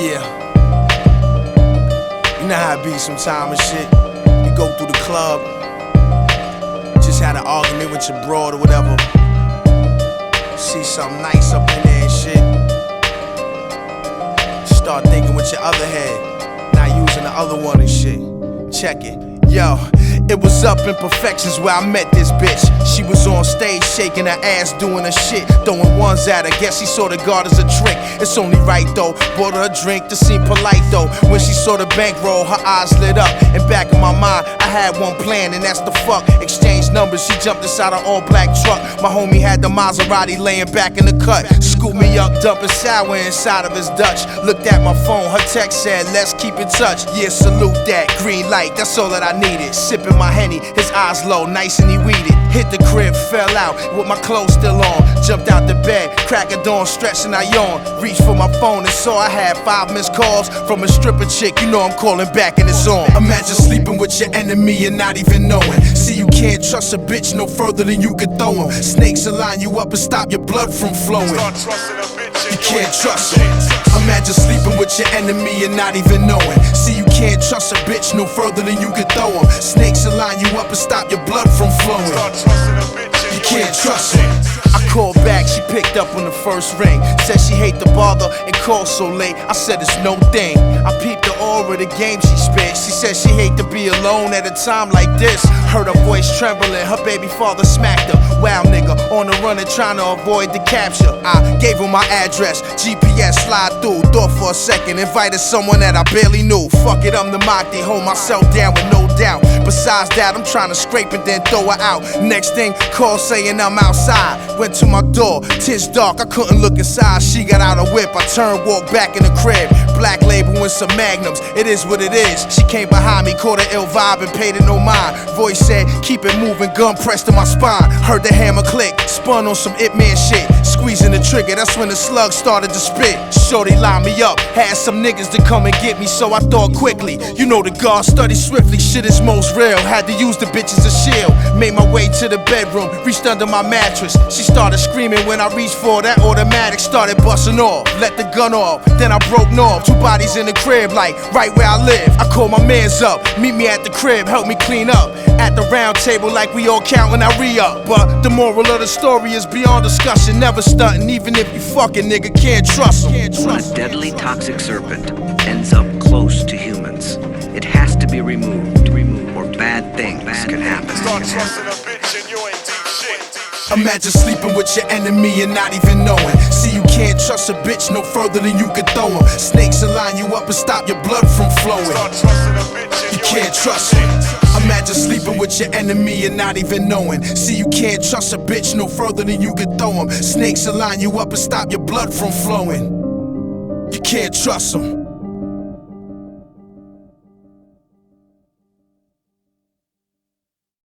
Yeah. You know how it be sometimes and shit. You go through the club, just had an argument with your broad or whatever. See something nice up in there and shit. Start thinking with your other head, not using the other one and shit. Check it. Yo, it was up imperfections where I met this bitch. She was on stage shaking her ass, doing her shit, throwing ones at her. Guess she saw the guard as a trick. It's only right though. Bought her a drink to seem polite though. When she saw the bankroll, her eyes lit up. In back of my mind, I had one plan, and that's the fuck. Exchange numbers. She jumped inside an all-black truck. My homie had the Maserati laying back in the cut. Scooped me up, dumping sour inside of his Dutch. Looked at my phone, her text said, "Let's keep in touch." Yeah, salute that. Green light, that's all that I needed. Sipping my Henny, his eyes low, nice and he weeded. Hit the crib, fell out with my clothes still on. Jumped out the bed, crack of dawn, stretching I yawned. Reached for my phone and saw I had 5 missed calls from a stripper chick. You know I'm calling back and it's on. Imagine sleeping with your enemy and not even knowing. See, you can't trust a bitch no further than you could throw him. Snakes will line you up and stop your blood from flowing. You can't trust them. Imagine sleeping with your enemy and not even knowing. See, you can't trust a bitch no further than you could throw him. Snakes will line you up and stop your blood from flowing. You can't trust them. I called back, she picked up on the first ring. Said she hate the bother and called so late. I said it's no thing. I peeped the aura of the game she spit. She said she hate to be alone at a time like this. Heard her voice trembling, her baby father smacked her. Wow nigga, on the run and trying to avoid the capture. I gave her my address, GPS slide through. Thought for a second, invited someone that I barely knew. Fuck it, I'm the Mahdi, hold myself down with no doubt. Besides that, I'm trying to scrape and then throw her out. Next thing, call saying I'm outside. Went to my door, 'tis dark, I couldn't look inside. She got out a whip, I turned, walked back in the crib. Black label with some magnums, it is what it is. She came behind me, caught an ill vibe and paid it no mind. Voice said, keep it moving, gun pressed to my spine. Heard the hammer click, spun on some It Man shit. Squeezing the trigger, that's when the slug started to spit. Shorty lined me up, had some niggas to come and get me, so I thought quickly. You know the guard studied swiftly, shit is most real. Had to use the bitch as a shield. Made my way to the bedroom, reached under my mattress. She started screaming when I reached for that automatic, started busting off. Let the gun off, then I broke north. 2 bodies in the crib, like right where I live. I called my mans up, meet me at the crib, help me clean up. At the round table like we all counting our re-up. But the moral of the story is beyond discussion. Never stunting, even if you fucking nigga can't trust him. When a deadly toxic serpent ends up close to humans, it has to be removed, or bad things can happen. Start trusting a bitch and you ain't deep shit. Imagine sleeping with your enemy and not even knowing. See, you can't trust a bitch no further than you could throw him. Snakes will line you up and stop your blood from flowing. Start trusting a bitch and You can't trust him. Imagine sleeping with your enemy and not even knowing. See, you can't trust a bitch no further than you could throw him. Snakes will line you up and stop your blood from flowing. You can't trust them.